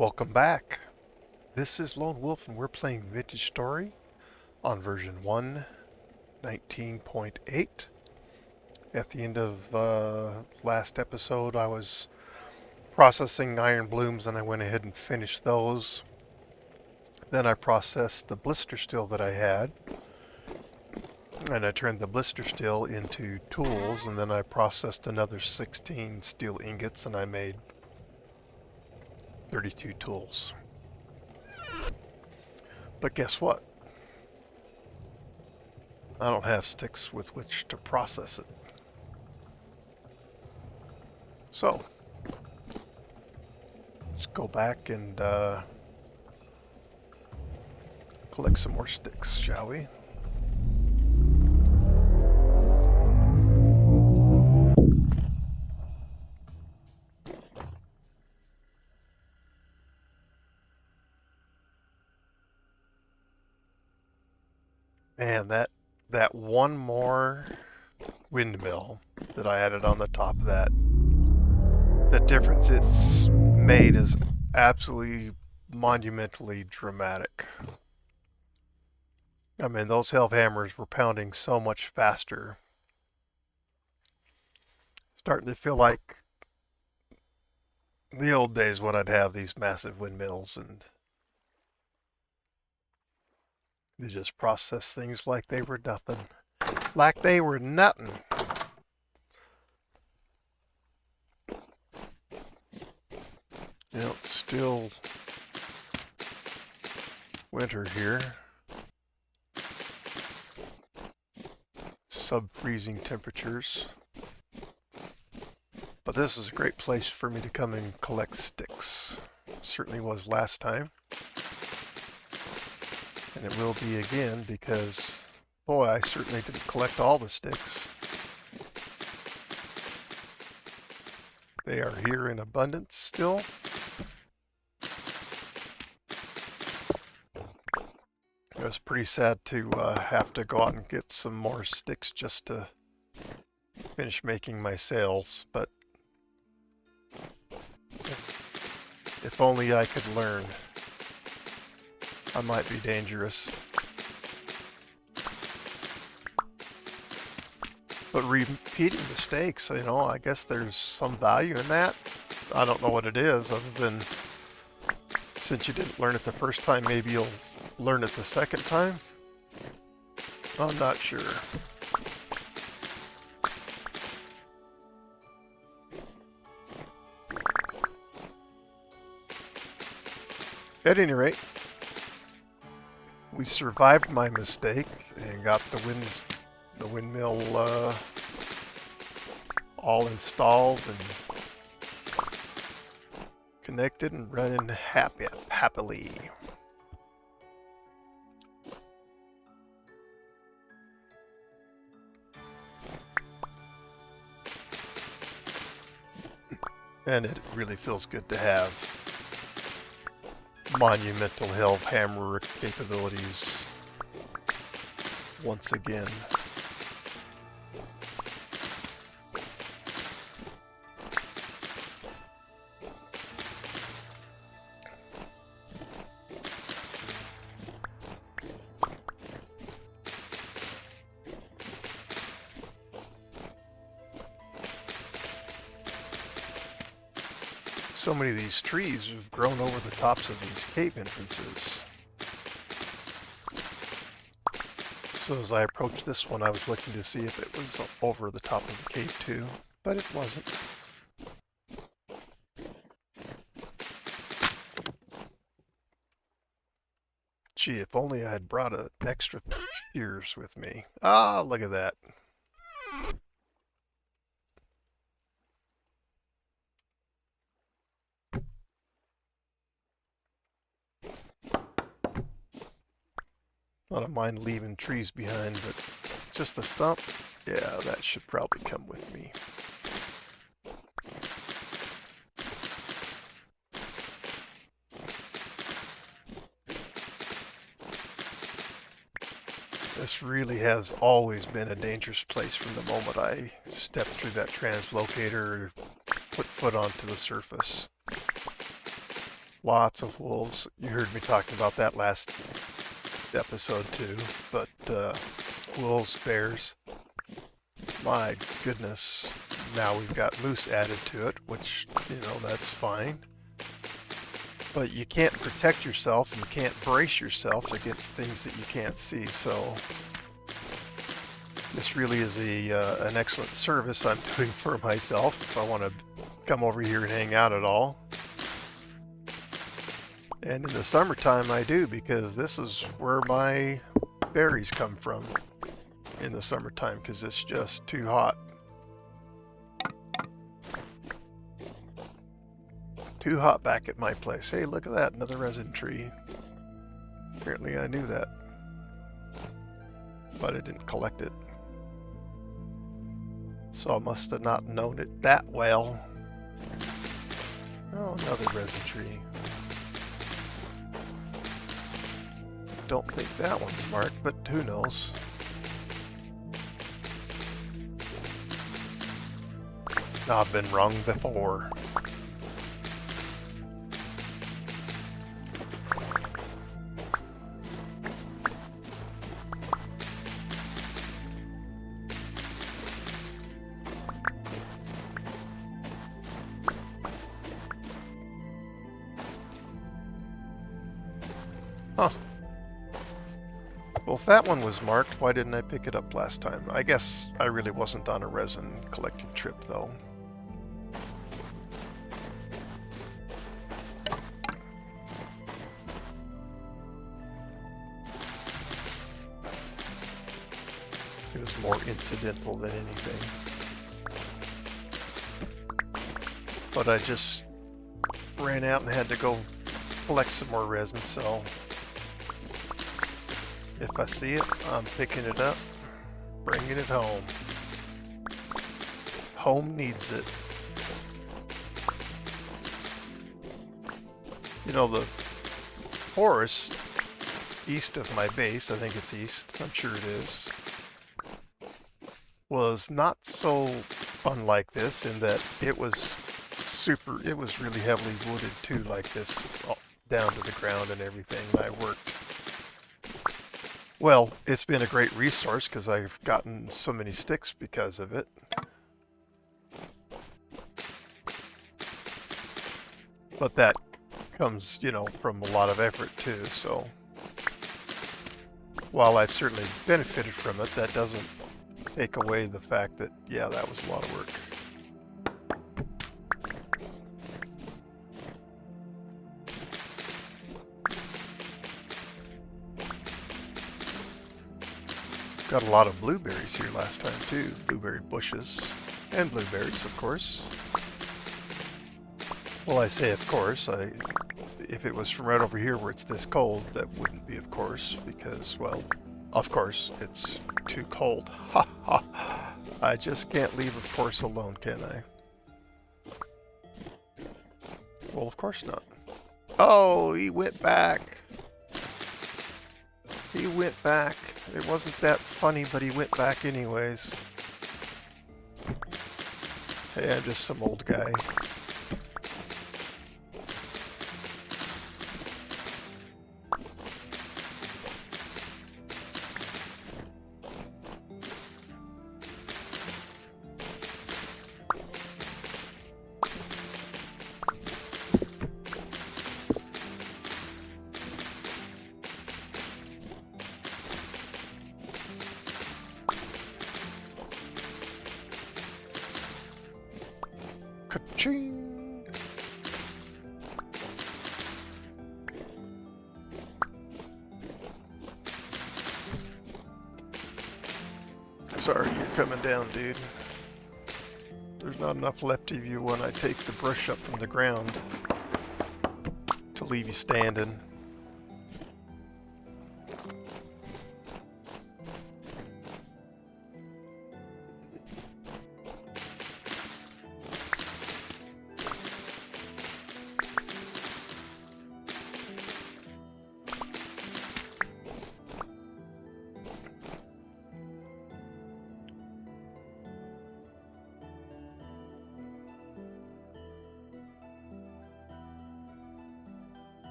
Welcome back. This is Lone Wolf and we're playing Vintage Story on version 1.19.8. At the end of last episode I was processing iron blooms and I went ahead and finished those. Then I processed the blister steel that I had and I turned the blister steel into tools, and then I processed another 16 steel ingots and I made 32 tools. But guess what? I don't have sticks with which to process it. So, let's go back and collect some more sticks, shall we? Man, that one more windmill that I added on the top of that, the difference it's made is absolutely monumentally dramatic. I mean, those helve hammers were pounding so much faster. Starting to feel like the old days when I'd have these massive windmills and they just process things like they were nothing. Like they were nothing. You know, it's still winter here. Sub-freezing temperatures. But this is a great place for me to come and collect sticks. Certainly was last time. And it will be again because, boy, I certainly didn't collect all the sticks. They are here in abundance still. It was pretty sad to have to go out and get some more sticks just to finish making my sails, but if only I could learn. I might be dangerous. But repeating mistakes, you know, I guess there's some value in that. I don't know what it is, other than since you didn't learn it the first time, maybe you'll learn it the second time. I'm not sure. At any rate, we survived my mistake and got the windmill all installed and connected and running happily. And it really feels good to have monumental helve hammer capabilities once again. So many of these trees have grown over the tops of these cave entrances. So as I approached this one, I was looking to see if it was over the top of the cave too, but it wasn't. Gee, if only I had brought an extra shears with me. Ah, look at that. I don't mind leaving trees behind, but just a stump? Yeah, that should probably come with me. This really has always been a dangerous place from the moment I stepped through that translocator or put foot onto the surface. Lots of wolves. You heard me talking about that last episode too. But wolves, bears. My goodness. Now we've got moose added to it, which, that's fine. But you can't protect yourself and you can't brace yourself against things that you can't see. So this really is an excellent service I'm doing for myself if I want to come over here and hang out at all. And in the summertime I do, because this is where my berries come from in the summertime, because it's just too hot. Too hot back at my place. Hey, look at that, another resin tree. Apparently I knew that, but I didn't collect it. So I must have not known it that well. Oh, another resin tree. Don't think that one's marked, but who knows? I've been wrong before. Huh. Well, if that one was marked, why didn't I pick it up last time? I guess I really wasn't on a resin collecting trip, though. It was more incidental than anything. But I just ran out and had to go collect some more resin, so if I see it, I'm picking it up, bringing it home. Home needs it. You know, the forest east of my base, I think it's east, I'm sure it is, was not so unlike this in that it was really heavily wooded too, like this, down to the ground and everything. I worked. Well, it's been a great resource because I've gotten so many sticks because of it. But that comes, from a lot of effort too, so while I've certainly benefited from it, that doesn't take away the fact that, yeah, that was a lot of work. Got a lot of blueberries here last time too. Blueberry bushes. And blueberries, of course. Well, I say of course. If it was from right over here where it's this cold, that wouldn't be of course, because, well, of course, it's too cold. Ha ha! I just can't leave of course alone, can I? Well, of course not. Oh, he went back. He went back. It wasn't that funny, but he went back anyways. Hey, I'm just some old guy. Ka-ching! Sorry, you're coming down, dude. There's not enough left of you when I take the brush up from the ground to leave you standing.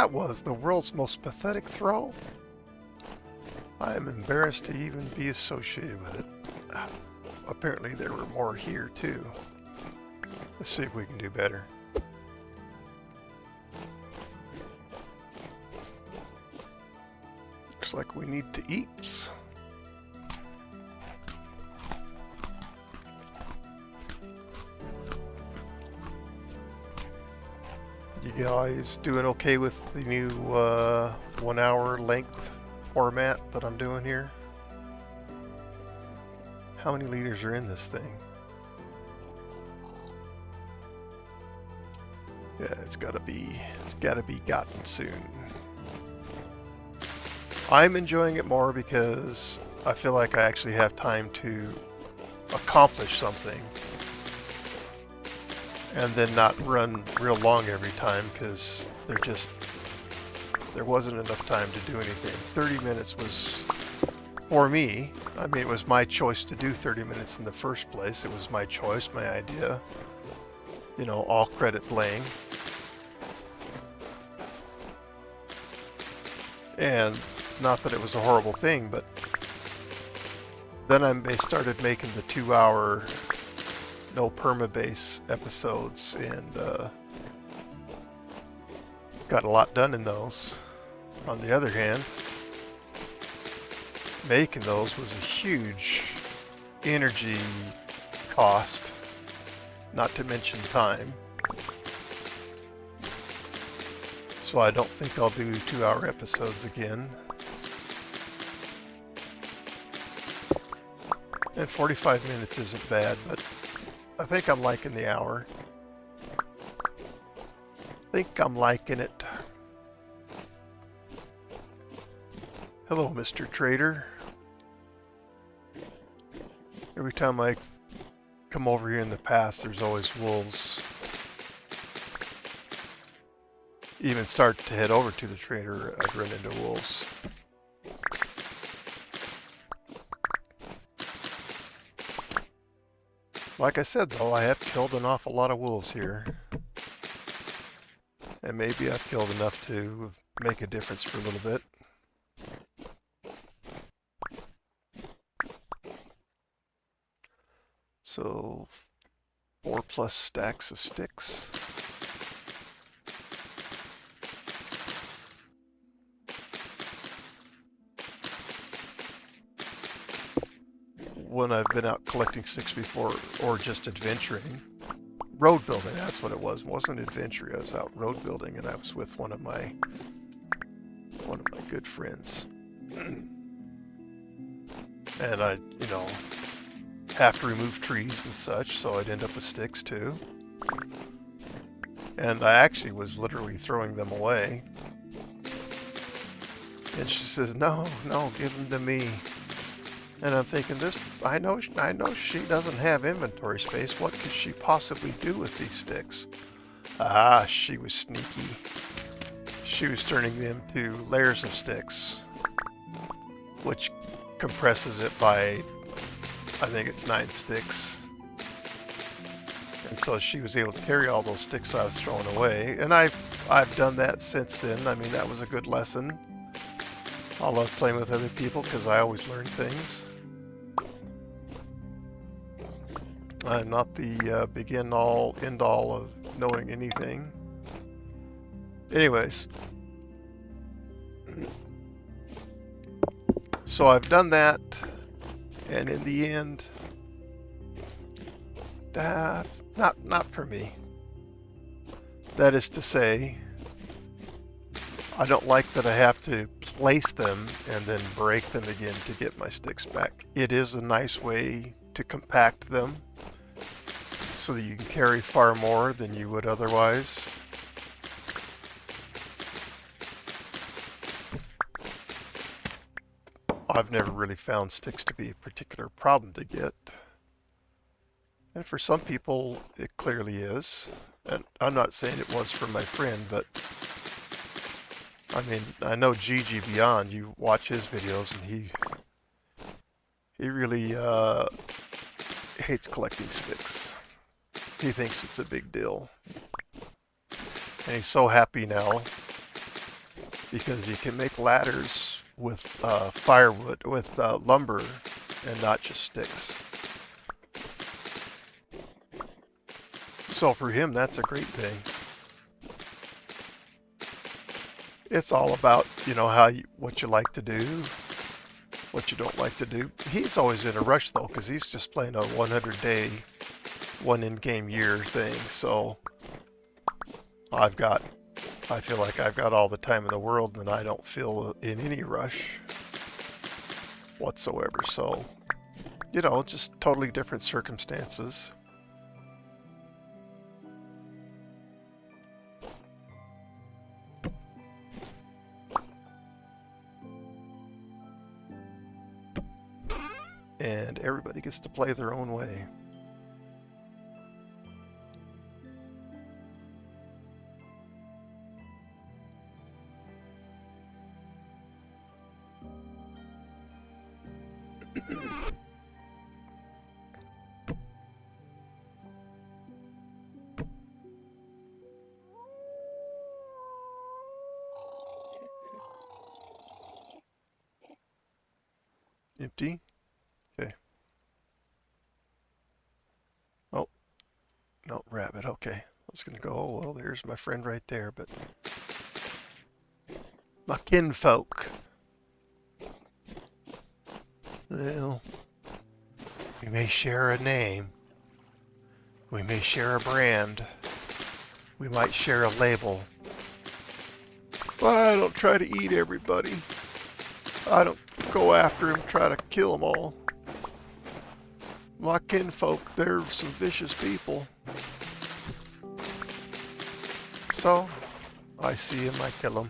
That was the world's most pathetic throw. I am embarrassed to even be associated with it. Apparently there were more here too. Let's see if we can do better. Looks like we need to eat. You guys doing okay with the new 1 hour length format that I'm doing here? How many liters are in this thing? Yeah, it's gotta be gotten soon. I'm enjoying it more because I feel like I actually have time to accomplish something and then not run real long every time, because there wasn't enough time to do anything. 30 minutes was, for me, I mean, it was my choice to do 30 minutes in the first place. It was my choice, my idea. You know, all credit Blaine. And not that it was a horrible thing, but then I started making the 2 hour no perma-base episodes, and got a lot done in those. On the other hand, making those was a huge energy cost, not to mention time. So I don't think I'll do 2 hour episodes again. And 45 minutes isn't bad, but I think I'm liking the hour. I think I'm liking it. Hello, Mr. Trader. Every time I come over here in the past, there's always wolves. Even start to head over to the trader, I'd run into wolves. Like I said, though, I have killed an awful lot of wolves here. And maybe I've killed enough to make a difference for a little bit. So, 4+ stacks of sticks. When I've been out collecting sticks before, or just adventuring. Road building, that's what it was. It wasn't adventuring, I was out road building, and I was with one of my good friends. And I, you know, have to remove trees and such, so I'd end up with sticks too. And I actually was literally throwing them away. And she says, no, give them to me. And I'm thinking, I know she doesn't have inventory space. What could she possibly do with these sticks? Ah, she was sneaky. She was turning them to layers of sticks, which compresses it by, I think it's 9 sticks. And so she was able to carry all those sticks I was throwing away. And I've done that since then. I mean, that was a good lesson. I love playing with other people because I always learn things. I'm not the begin-all, end-all of knowing anything. Anyways. So I've done that, and in the end, that's not for me. That is to say, I don't like that I have to place them and then break them again to get my sticks back. It is a nice way to compact them so that you can carry far more than you would otherwise. I've never really found sticks to be a particular problem to get. And for some people, it clearly is. And I'm not saying it was for my friend, but I mean, I know Gigi Beyond, you watch his videos, and he really hates collecting sticks. He thinks it's a big deal. And he's so happy now because you can make ladders with firewood, with lumber, and not just sticks. So for him, that's a great thing. It's all about, what you like to do, what you don't like to do. He's always in a rush though, because he's just playing a 100-day, one in-game year thing. So I feel like I've got all the time in the world, and I don't feel in any rush whatsoever. So, just totally different circumstances. And everybody gets to play their own way. Empty? Okay. Oh, no, rabbit. Okay. I was going to go, oh, well, there's my friend right there, but my kinfolk. Well, we may share a name. We may share a brand. We might share a label. But I don't try to eat everybody. I don't go after them, try to kill them all. My kinfolk, they're some vicious people. So, I see them, I kill them.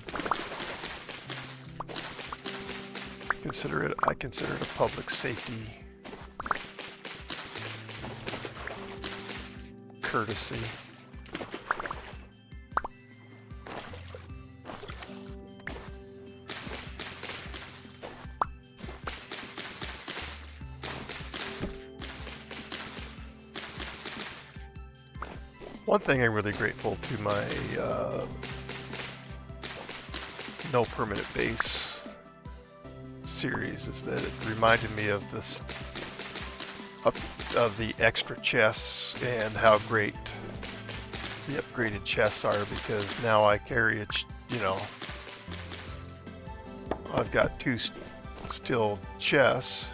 I consider it a public safety courtesy. One thing I'm really grateful to my No Permanent Base series is that it reminded me of this of the extra chests and how great the upgraded chests are, because now I carry I've got 2 steel chests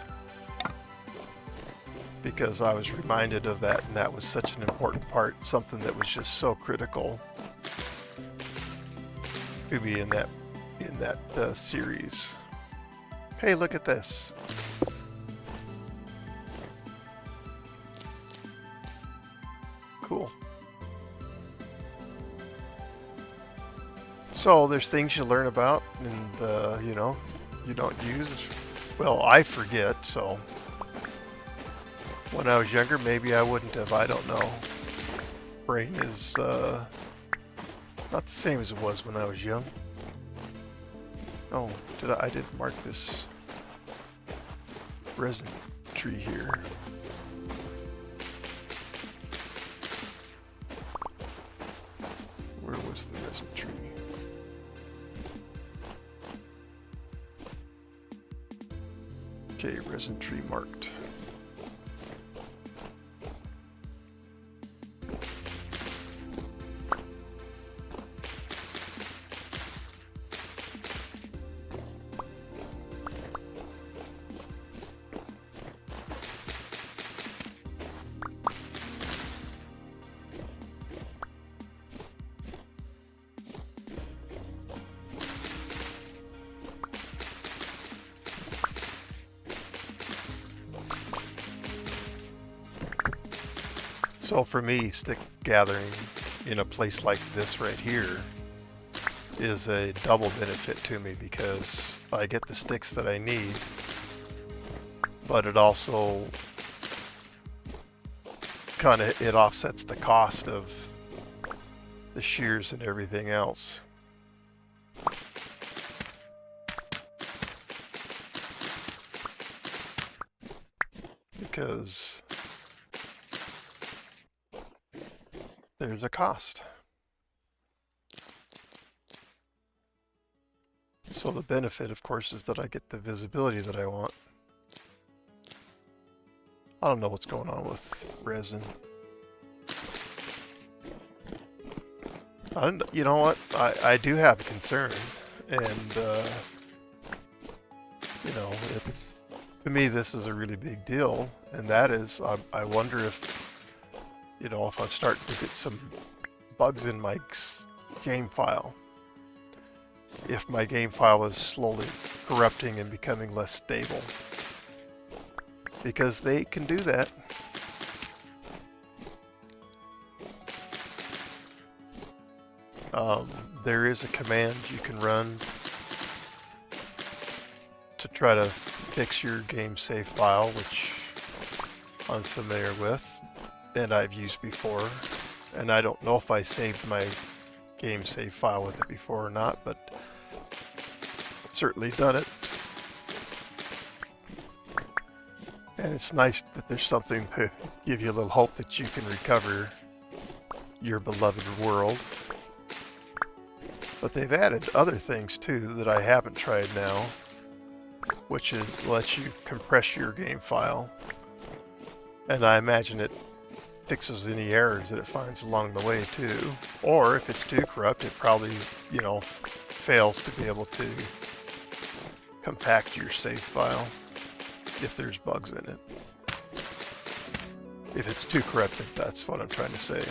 because I was reminded of that, and that was such an important part, something that was just so critical to be in that series. Hey, look at this. Cool. So there's things you learn about and you don't use. Well, I forget, so when I was younger, maybe I wouldn't have. I don't know. Brain is not the same as it was when I was young. Oh, I didn't mark this resin tree here. Where was the resin tree? Okay, resin tree marked. So for me, stick gathering in a place like this right here is a double benefit to me, because I get the sticks that I need, but it also it offsets the cost of the shears and everything else. Because there's a cost. So the benefit, of course, is that I get the visibility that I want. I don't know what's going on with resin. You know what? I do have a concern, and you know, it's, to me, this is a really big deal, and that is, I wonder if, you know, if I'm starting to get some bugs in my game file. If my game file is slowly corrupting and becoming less stable. Because they can do that. There is a command you can run to try to fix your game save file, which I'm familiar with and I've used before. And I don't know if I saved my game save file with it before or not, but I've certainly done it. And it's nice that there's something to give you a little hope that you can recover your beloved world. But they've added other things too that I haven't tried now, which is lets you compress your game file. And I imagine it fixes any errors that it finds along the way too. Or if it's too corrupt, it probably, you know, fails to be able to compact your save file if there's bugs in it. If it's too corrupted, that's what I'm trying to say.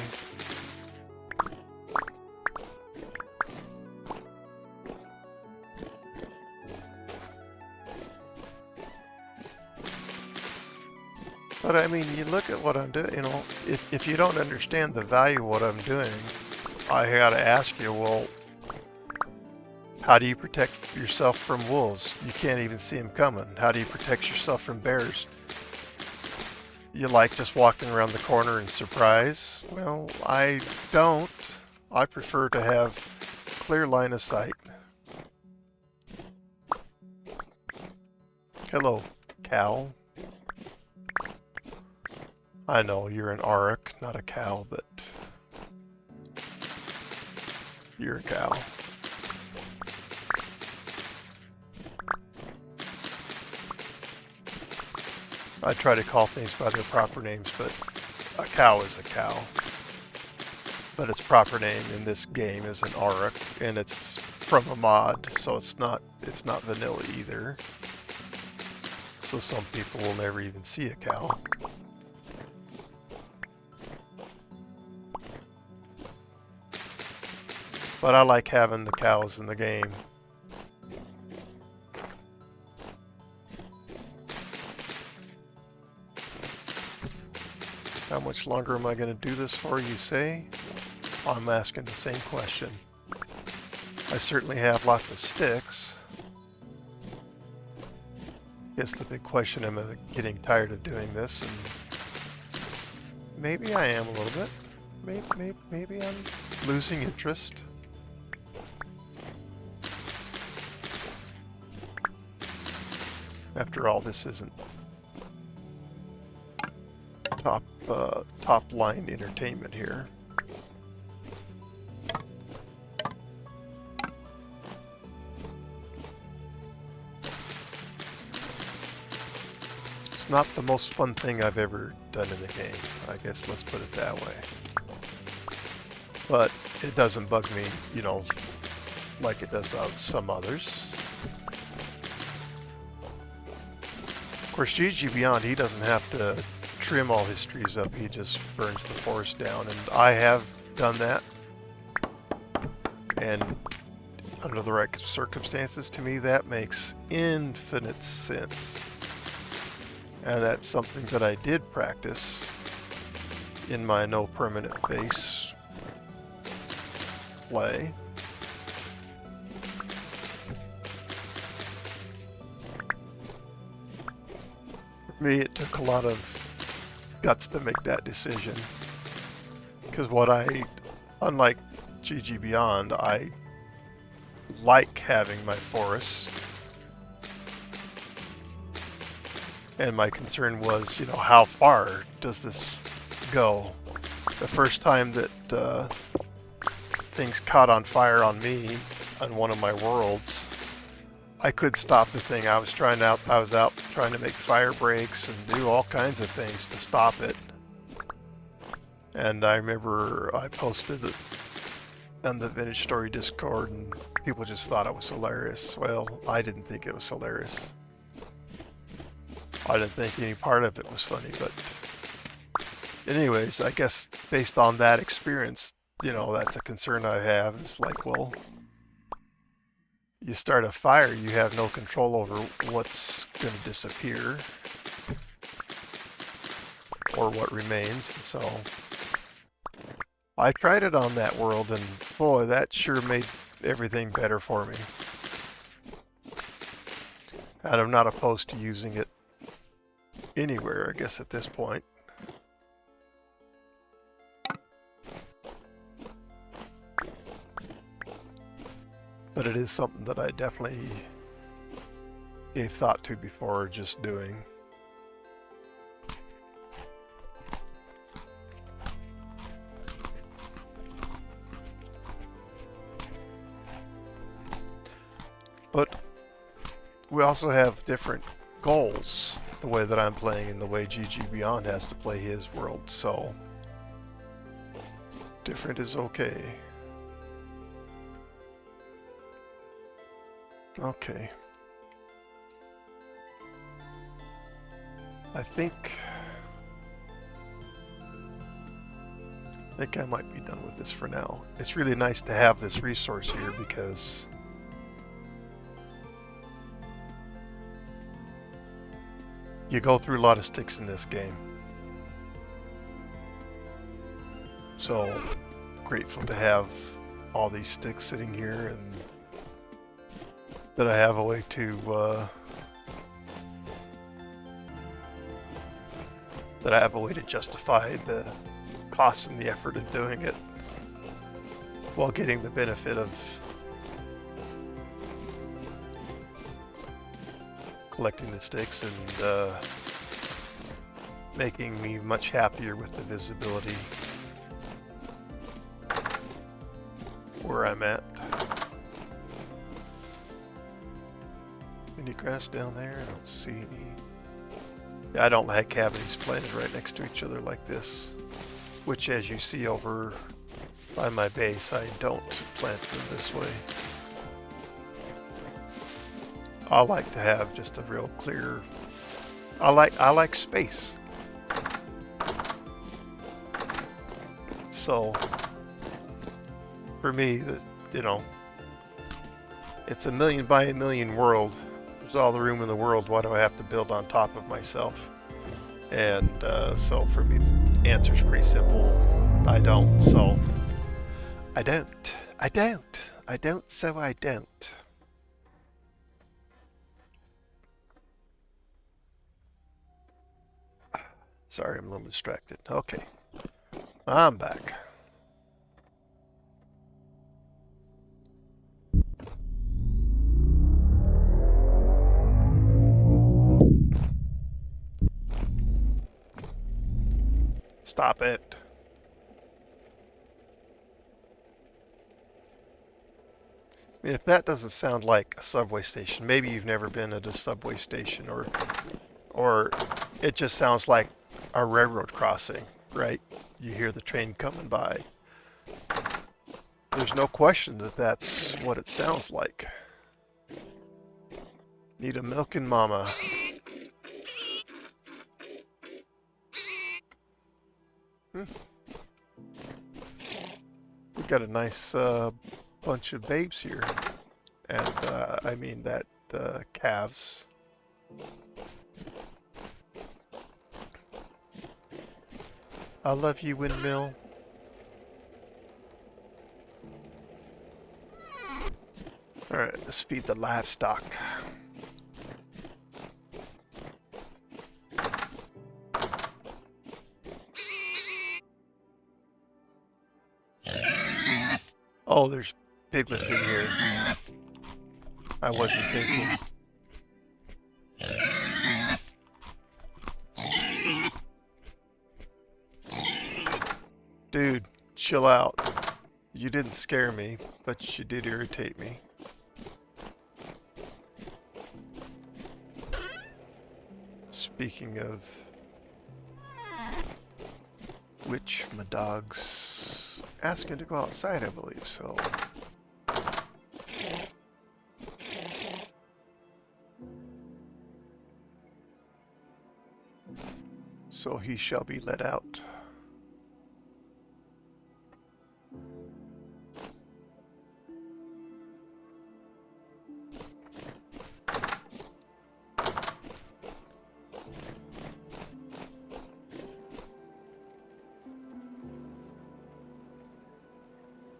But I mean, you look at what I'm doing, you know, if you don't understand the value of what I'm doing, I gotta ask you, well, how do you protect yourself from wolves? You can't even see them coming. How do you protect yourself from bears? You like just walking around the corner and surprise? Well, I don't. I prefer to have clear line of sight. Hello, cow. I know you're an auroch, not a cow, but you're a cow. I try to call things by their proper names, but a cow is a cow. But its proper name in this game is an auroch, and it's from a mod, so it's not vanilla either. So some people will never even see a cow. But I like having the cows in the game. How much longer am I going to do this for, you say? I'm asking the same question. I certainly have lots of sticks. Guess the big question, am I getting tired of doing this? And maybe I am a little bit. Maybe I'm losing interest. After all, this isn't top line entertainment here. It's not the most fun thing I've ever done in the game. I guess let's put it that way. But it doesn't bug me, you know, like it does some others. Of course, GG Beyond, he doesn't have to trim all his trees up, he just burns the forest down, and I have done that. And under the right circumstances, to me, that makes infinite sense. And that's something that I did practice in my no permanent base play. For me, it took a lot of guts to make that decision, because unlike GG Beyond, I like having my forest, and my concern was, you know, how far does this go? The first time that things caught on fire on me on one of my worlds, I could stop the thing. I was out trying to make fire breaks and do all kinds of things to stop it. And I remember I posted it on the Vintage Story Discord, and people just thought it was hilarious. Well, I didn't think it was hilarious. I didn't think any part of it was funny, but anyways, I guess based on that experience, you know, that's a concern I have. It's like, well, you start a fire, you have no control over what's going to disappear or what remains. And so I tried it on that world, and boy, that sure made everything better for me. And I'm not opposed to using it anywhere, I guess, at this point. But it is something that I definitely gave thought to before just doing. But we also have different goals, the way that I'm playing and the way GG Beyond has to play his world, so different is okay. Okay. I think I might be done with this for now. It's really nice to have this resource here because you go through a lot of sticks in this game. So grateful to have all these sticks sitting here, and that I have a way to justify the cost and the effort of doing it while getting the benefit of collecting the sticks and making me much happier with the visibility where I'm at. Any grass down there? I don't see any. Yeah, I don't like having these planted right next to each other like this, which, as you see over by my base, I don't plant them this way. I like to have just a real clear. I like space. So for me, you know, it's a million by a million world. There's all the room in the world. Why do I have to build on top of myself? And so for me, the answer's pretty simple. I don't. So I don't. I don't. I don't. So I don't. Sorry, I'm a little distracted. Okay, I'm back. Stop it. I mean, if that doesn't sound like a subway station, maybe you've never been at a subway station, or it just sounds like a railroad crossing, right? You hear the train coming by. There's no question that that's what it sounds like. Need a milking mama. We've got a nice bunch of babes here. And I mean that calves. I love you, windmill. Alright, let's feed the livestock. Oh, there's piglets in here. I wasn't thinking. Dude, chill out. You didn't scare me, but you did irritate me. Speaking of which, my dog's asking to go outside, I believe, so... So he shall be let out.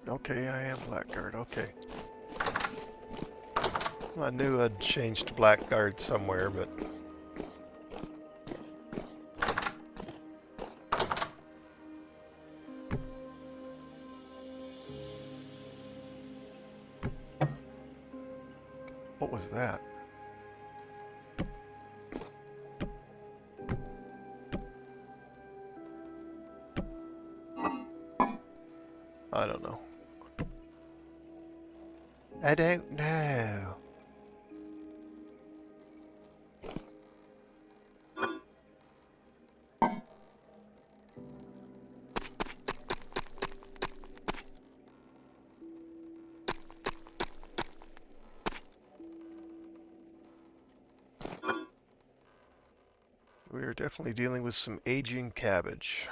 Okay, I am Blackguard, okay. I knew I'd changed to Blackguard somewhere, but... What was that? I don't know. I don't know. We are definitely dealing with some aging cabbage.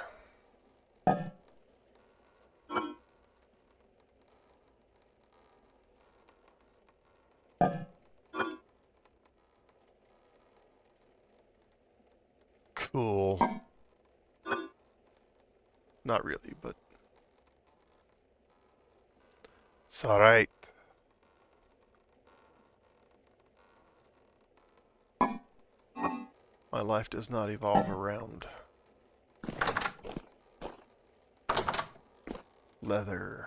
Cool. Not really, but it's alright. My life does not evolve around leather.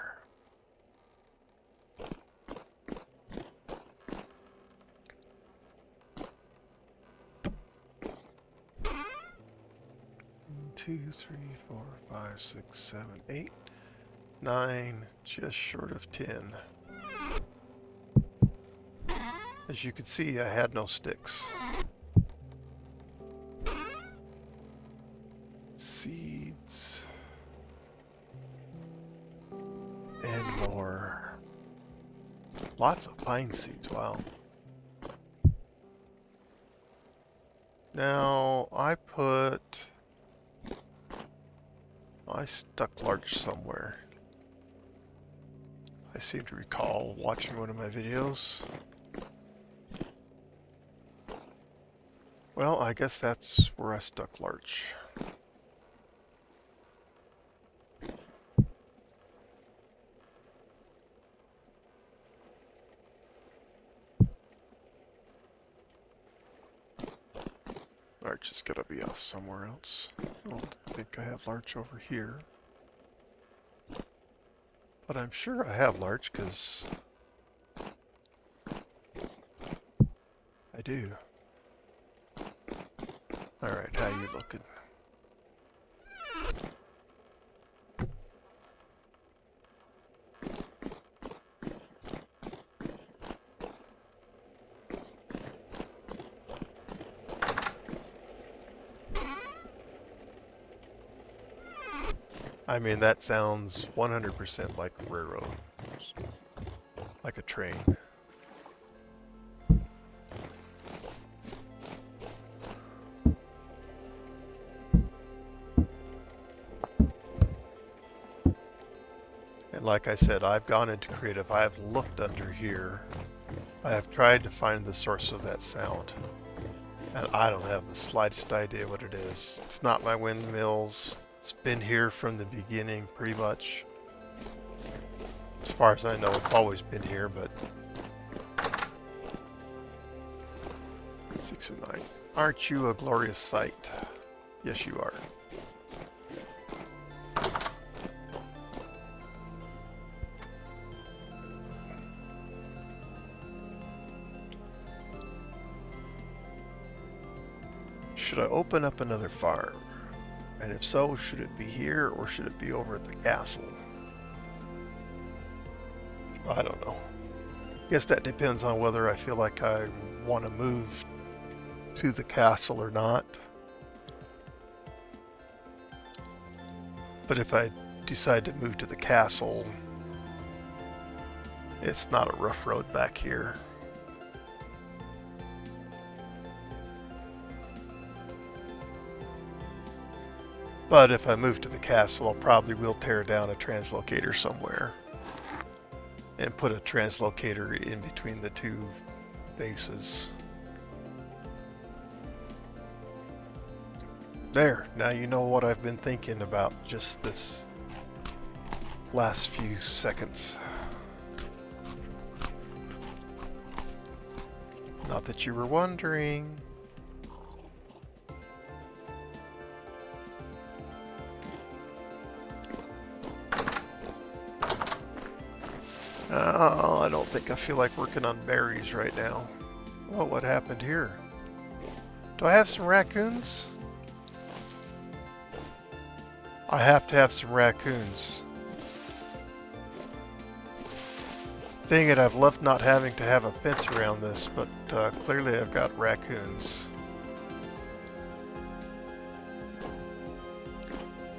Two, three, 4, 5, 6, 7, 8, 9, just short of 10. As you can see, I had no sticks. Seeds. And more. Lots of pine seeds, wow. Now, I stuck larch somewhere. I seem to recall watching one of my videos. Well, I guess that's where I stuck larch. Larch is gotta be off somewhere else. I don't think I have larch over here. But I'm sure I have larch, because I do. Alright, how you looking? I mean, that sounds 100% like a railroad. Like a train. And like I said, I've gone into creative. I have looked under here. I have tried to find the source of that sound. And I don't have the slightest idea what it is. It's not my windmills. It's been here from the beginning, pretty much. As far as I know, it's always been here, but... 6 and 9. Aren't you a glorious sight? Yes, you are. Should I open up another farm? And if so, should it be here or should it be over at the castle? I don't know. Guess that depends on whether I feel like I want to move to the castle or not. But if I decide to move to the castle, it's not a rough road back here. But if I move to the castle, I probably will tear down a translocator somewhere and put a translocator in between the two bases. There, now you know what I've been thinking about just this last few seconds. Not that you were wondering. Oh, I don't think I feel like working on berries right now. Well, what happened here? Do I have some raccoons? I have to have some raccoons. Dang it, I've loved not having to have a fence around this, but clearly I've got raccoons.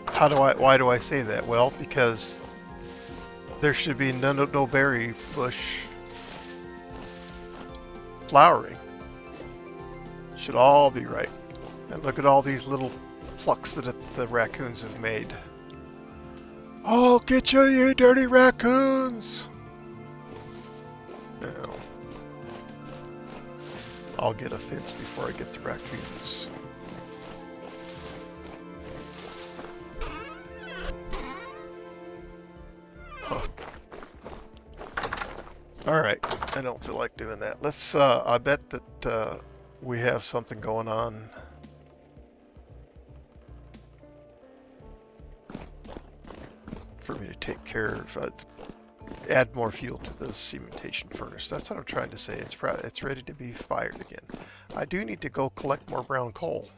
Why do I say that? Well, because there should be no berry bush flowering. Should all be right. And look at all these little plucks that the raccoons have made. I'll get you, you dirty raccoons! No. I'll get a fence before I get the raccoons. Huh. Alright, I don't feel like doing that. Let's, I bet that we have something going on. For me to take care of, add more fuel to the cementation furnace. That's what I'm trying to say. It's ready to be fired again. I do need to go collect more brown coal.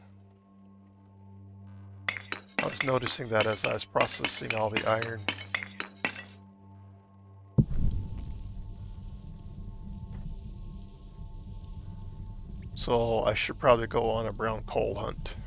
I was noticing that as I was processing all the iron. So I should probably go on a brown coal hunt.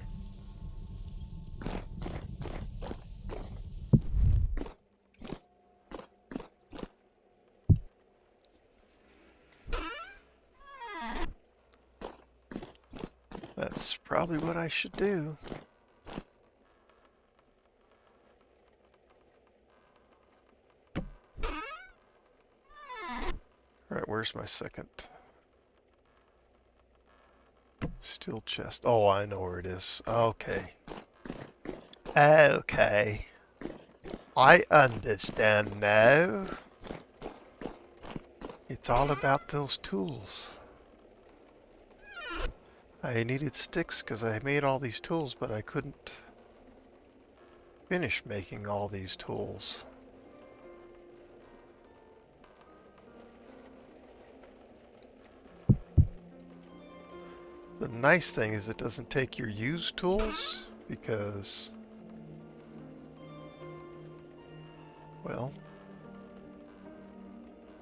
That's probably what I should do. Alright, where's my second steel chest? Oh, I know where it is. Okay. Okay. I understand now. It's all about those tools. I needed sticks because I made all these tools, but I couldn't finish making all these tools. The nice thing is it doesn't take your used tools because, well,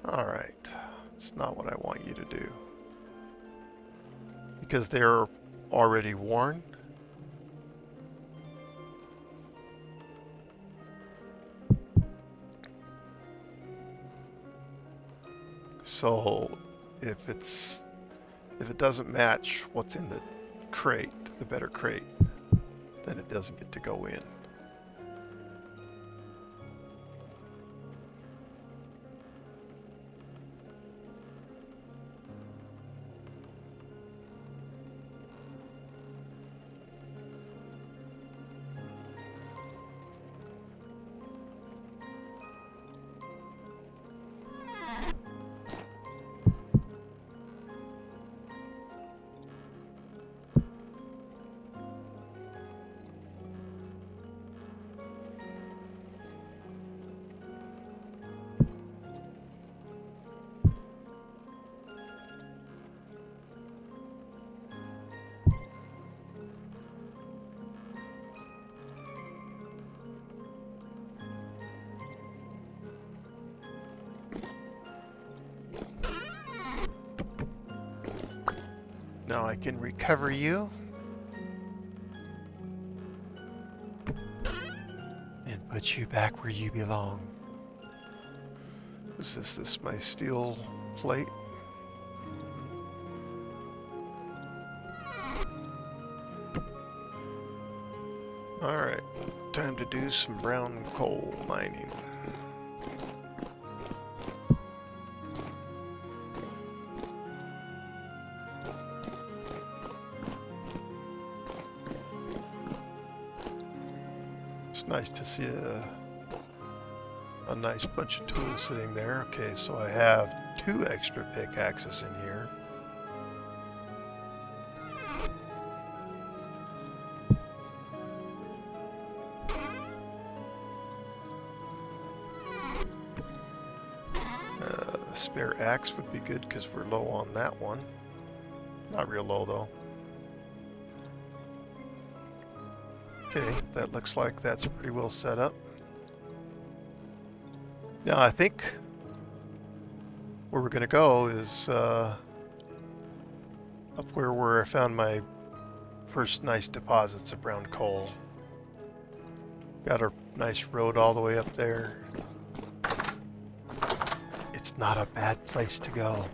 alright, it's not what I want you to do. Because they're already worn. So if it doesn't match what's in the crate, the better crate, then it doesn't get to go in. Now I can recover you and Put you back where you belong. Is this my steel plate? Alright, time to do some brown coal mining. It's nice to see a nice bunch of tools sitting there. Okay, so I have 2 extra pickaxes in here. A spare axe would be good because we're low on that one. Not real low though. Okay, that looks like that's pretty well set up. Now I think where we're going to go is up where I found my first nice deposits of brown coal. Got a nice road all the way up there. It's not a bad place to go.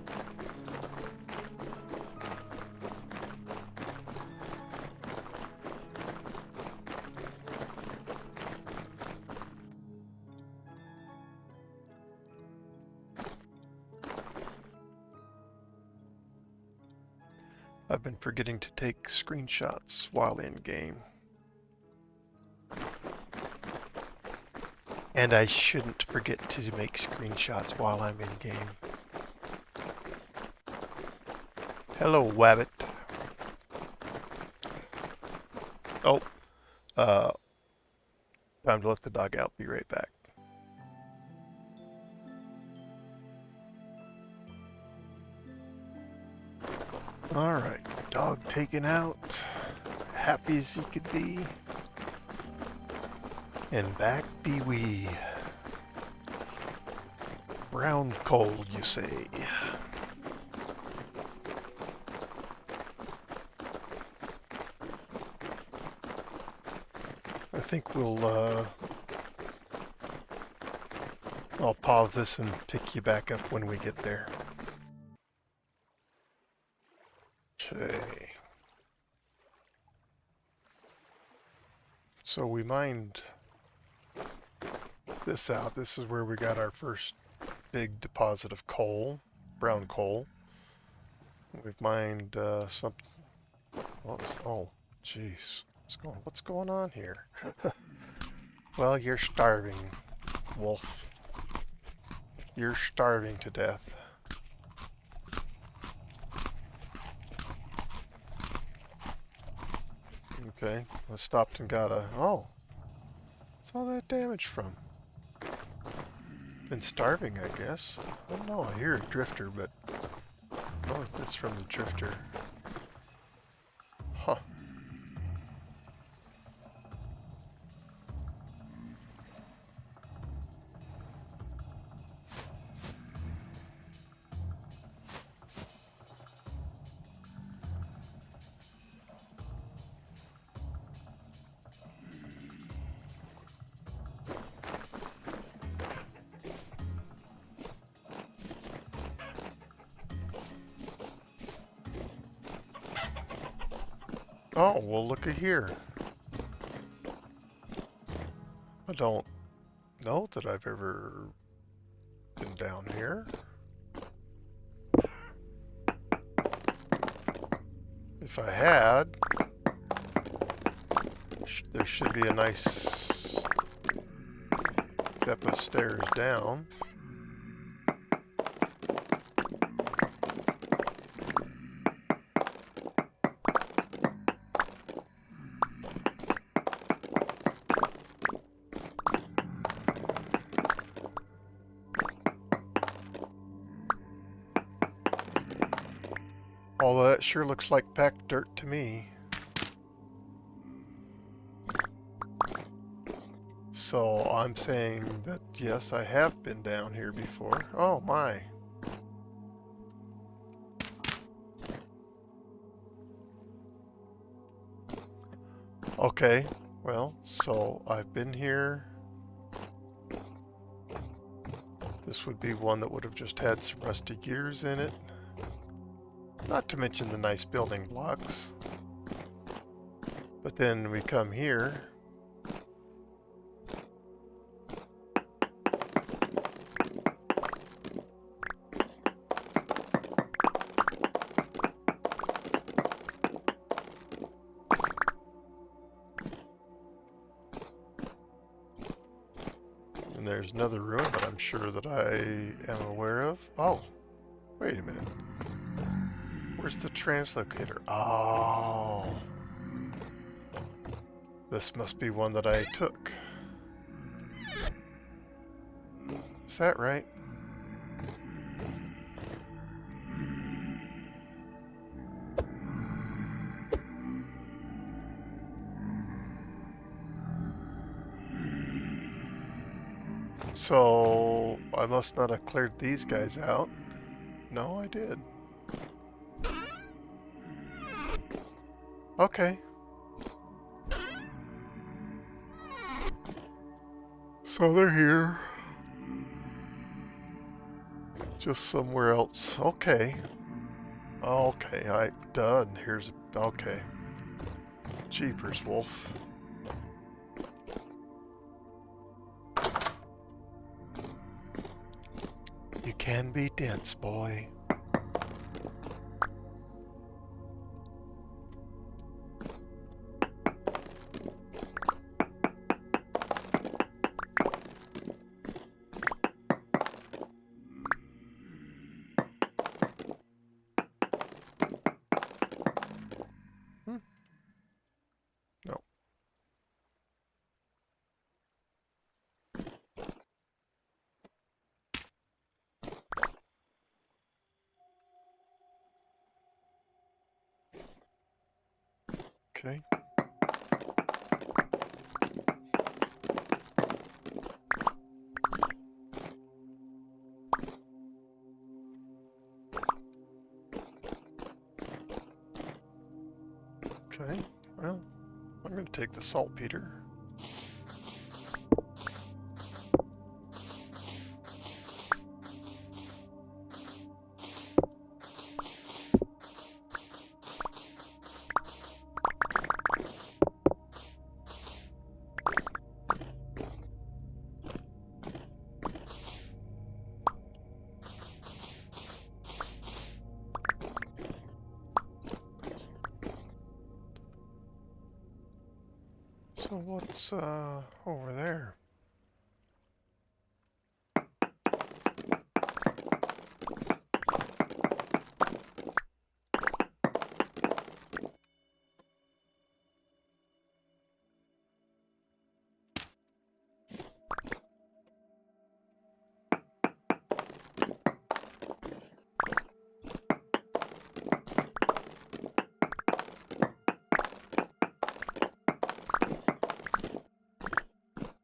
I've been forgetting to take screenshots while in game. And I shouldn't forget to make screenshots while I'm in game. Hello, Wabbit. Oh, time to let the dog out. Be right back. Alright, dog taken out, happy as he could be, and back be we. Brown coal, you say? I think I'll pause this and pick you back up when we get there. Okay. So we mined this out. This is where we got our first big deposit of coal, brown coal. We've mined something. Oh, jeez. What's going on here? Well, you're starving, wolf. You're starving to death. Okay, I stopped and got a... Oh! What's all that damage from? Been starving, I guess. I don't know, I hear a drifter, but... Oh, it's from the drifter. Huh. Oh, well, look at here. I don't know that I've ever been down here. If I had, there should be a nice step of stairs down. Although that sure looks like packed dirt to me. So I'm saying that yes, I have been down here before. Oh my. Okay, well, so I've been here This would be one that would have just had some rusty gears in it. Not to mention the nice building blocks. But then we come here. And there's another room that I'm sure that I am aware of. Oh, wait a minute. Where's the translocator? Oh. This must be one that I took. Is that right? So, I must not have cleared these guys out. No, I did. Okay. So they're here. Just somewhere else. Okay. Okay, done. Here's... Okay. Jeepers, Wolf. You can be dense, boy. No. Okay. Okay, well, I'm going to take the saltpeter. So what's over there?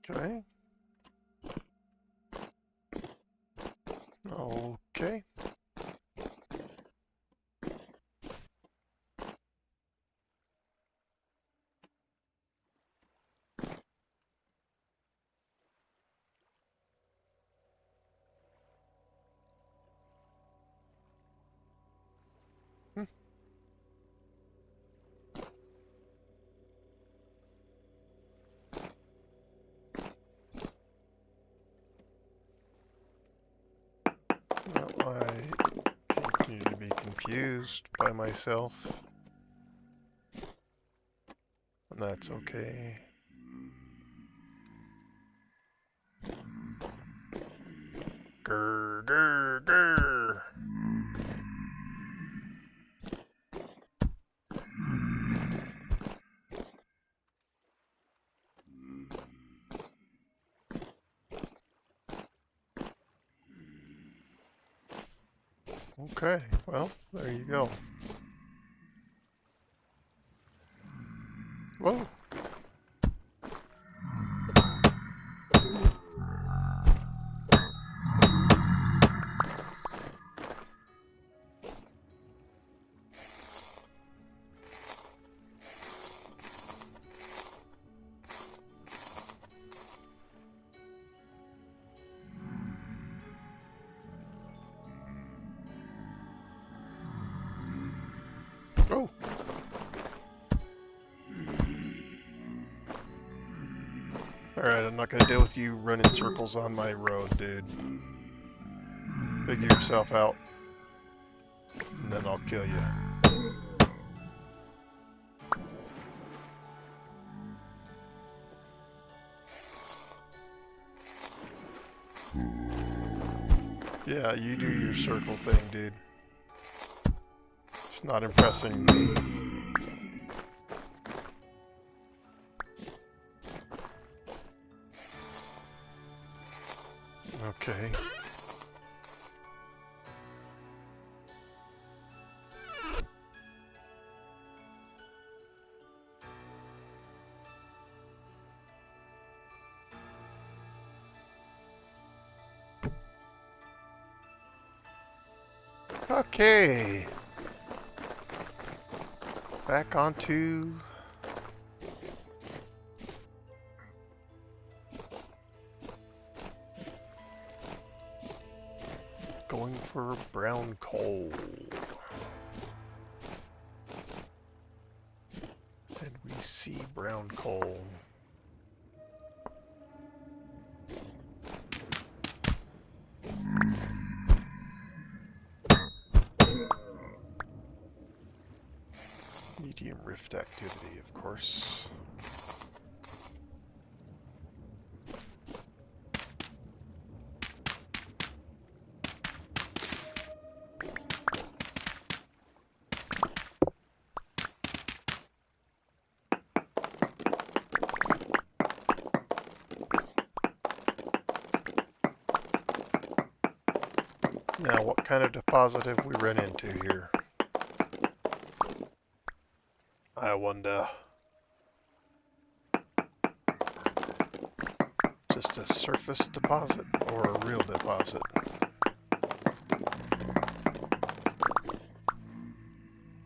Okay. Okay. Hmm. Well, I continue to be confused by myself. And that's okay. Grr, grr, grr. Okay, well, there you go. Whoa. go. Alright, I'm not gonna deal with you running circles on my road, dude. Figure yourself out. And then I'll kill you. Yeah, you do your circle thing, dude. It's not impressing me. Okay. Okay. Back onto going for brown coal. And we see brown coal. Medium rift activity, of course. Now, what kind of deposit have we run into here? I wonder. Just a surface deposit or a real deposit?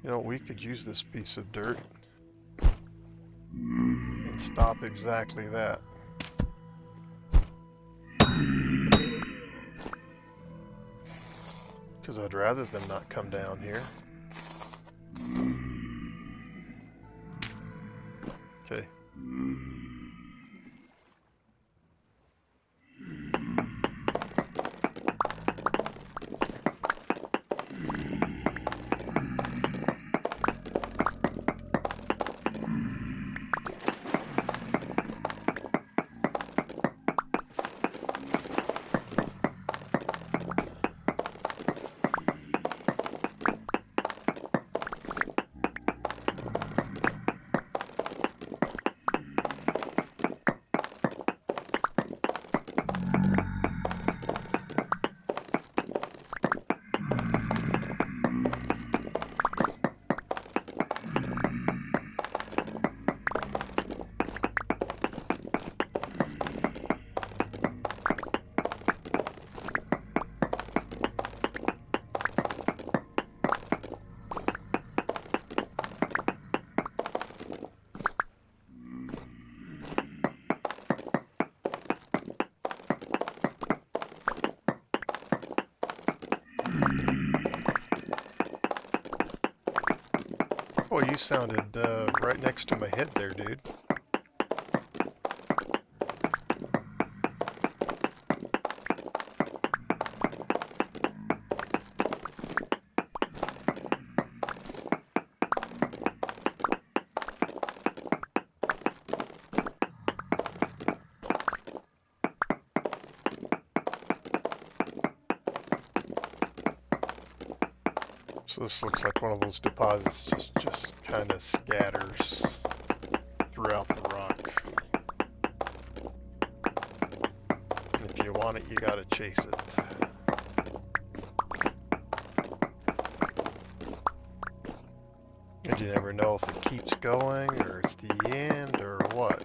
You know, we could use this piece of dirt and stop exactly that. Because I'd rather them not come down here. Okay. Well, you sounded right next to my head there, dude. So this looks like one of those deposits just kind of scatters throughout the rock. And if you want it, you gotta chase it. And you never know if it keeps going, or it's the end, or what.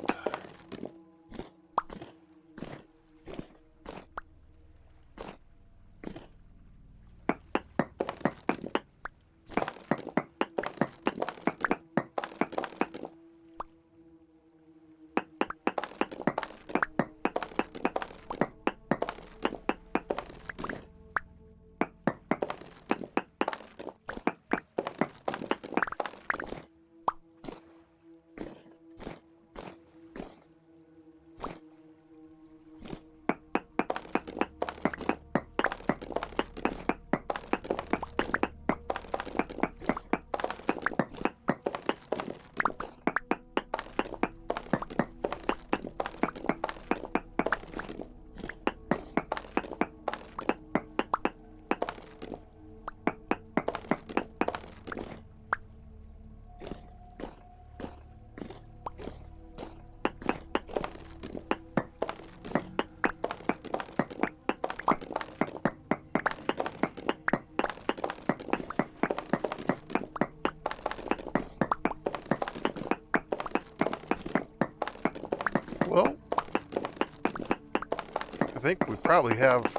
I think we probably have,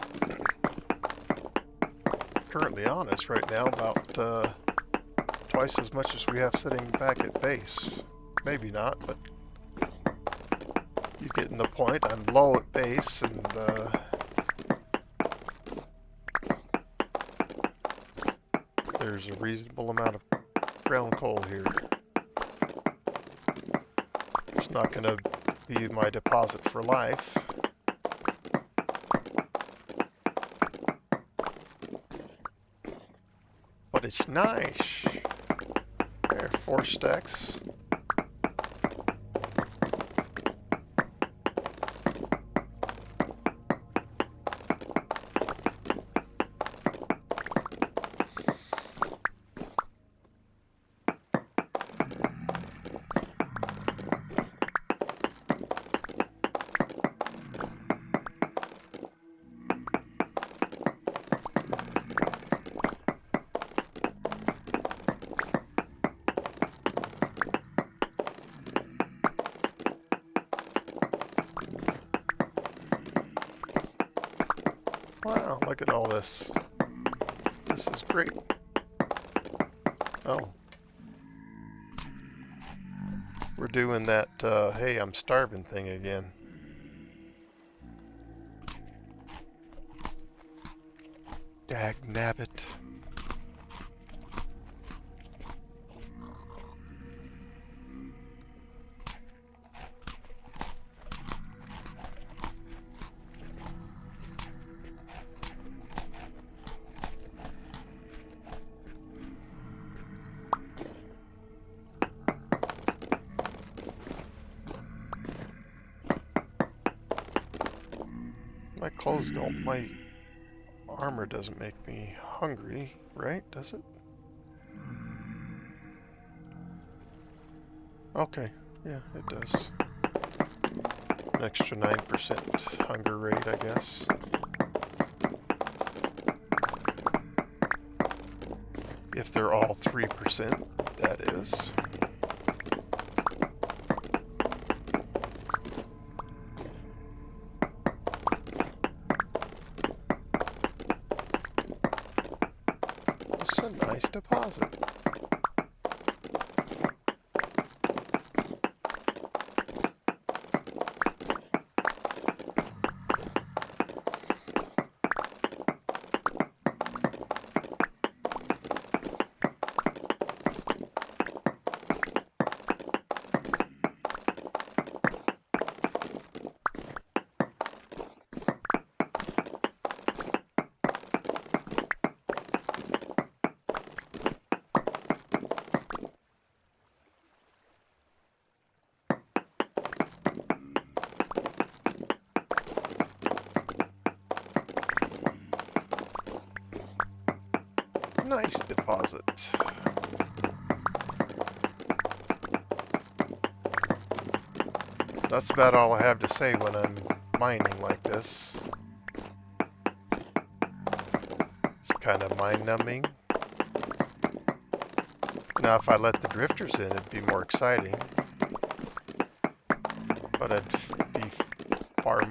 currently on us right now, about twice as much as we have sitting back at base. Maybe not, but you're getting the point. I'm low at base, and there's a reasonable amount of brown coal here. It's not going to be my deposit for life. But it's nice. There, 4 stacks. Wow, look at all this. This is great. Oh. We're doing that, hey, I'm starving thing again. Dagnabbit. My clothes don't, my armor doesn't make me hungry, right? Does it? Okay, yeah, it does. An extra 9% hunger rate, I guess. If they're all 3%, that is. It's a nice deposit. Nice deposit. That's about all I have to say when I'm mining like this. It's kind of mind-numbing. Now if I let the drifters in, it'd be more exciting. But I'd be far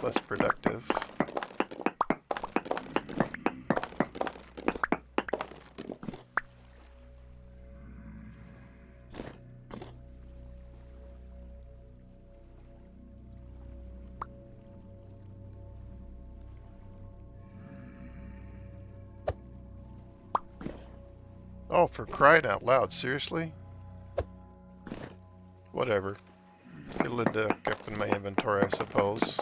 less productive. Oh, for crying out loud, seriously? Whatever. It'll end up in my inventory, I suppose.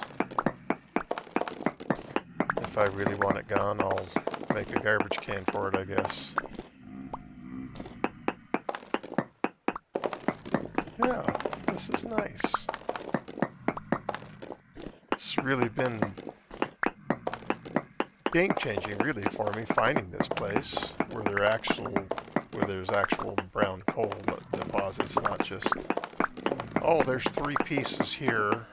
If I really want it gone, I'll make a garbage can for it, I guess. Yeah, this is nice. It's really been game-changing, really, for me, finding this place where there's actual brown coal deposits, not just, oh, there's 3 pieces here.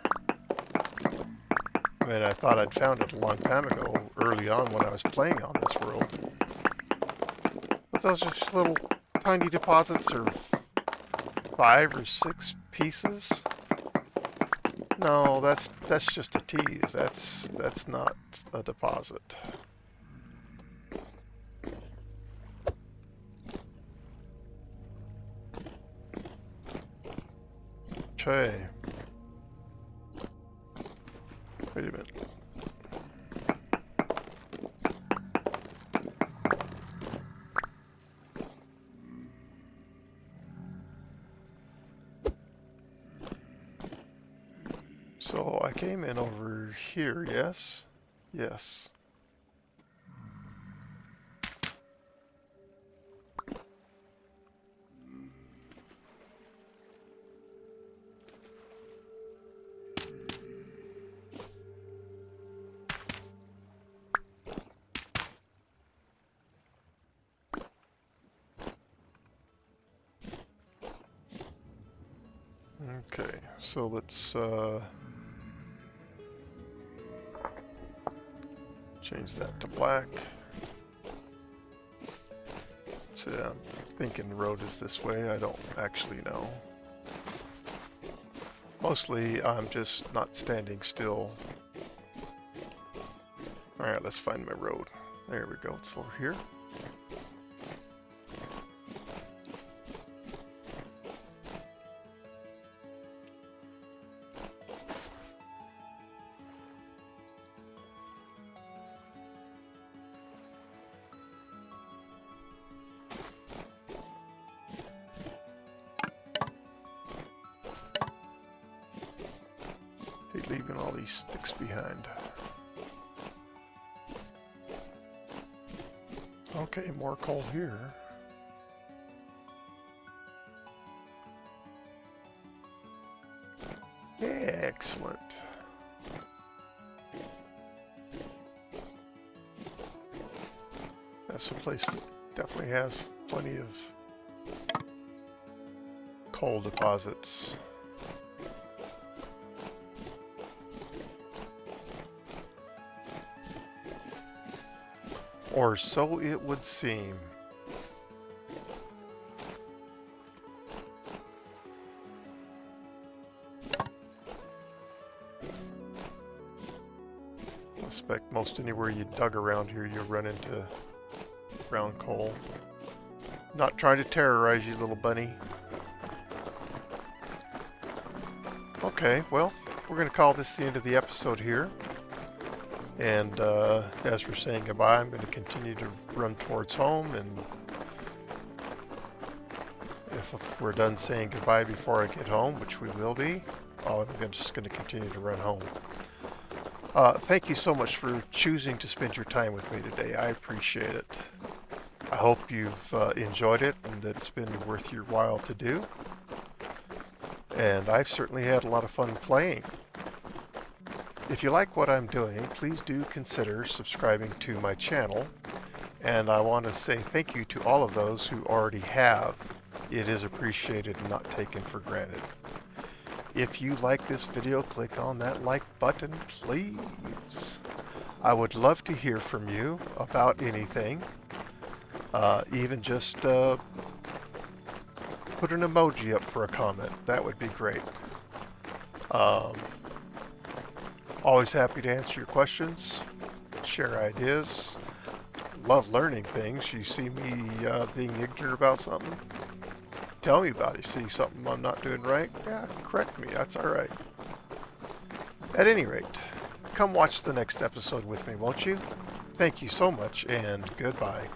I mean, I thought I'd found it a long time ago, early on when I was playing on this world. But those are just little tiny deposits, or 5 or 6 pieces. No, that's just a tease. That's not a deposit. Okay. Wait a minute. So I came in over here, yes? Yes. Okay, so let's change that to black. So I'm thinking the road is this way. I don't actually know. Mostly I'm just not standing still. Alright, let's find my road. There we go, it's over here. Hate leaving all these sticks behind. Okay, more coal here. Excellent. That's a place that definitely has plenty of coal deposits. Or so it would seem. I suspect most anywhere you dug around here you'll run into brown coal. Not trying to terrorize you, little bunny. Okay, well, we're going to call this the end of the episode here. And as we're saying goodbye, I'm going to continue to run towards home, and if we're done saying goodbye before I get home, which we will be, I'm just going to continue to run home. Thank you so much for choosing to spend your time with me today. I appreciate it. I hope you've enjoyed it and that it's been worth your while to do. And I've certainly had a lot of fun playing. If you like what I'm doing, please do consider subscribing to my channel. And I want to say thank you to all of those who already have. It is appreciated and not taken for granted. If you like this video, click on that like button, please. I would love to hear from you about anything. Even just put an emoji up for a comment. That would be great. Always happy to answer your questions, share ideas. Love learning things. You see me being ignorant about something, tell me about it. See something I'm not doing right? Yeah, correct me. That's all right. At any rate, come watch the next episode with me, won't you? Thank you so much, and goodbye.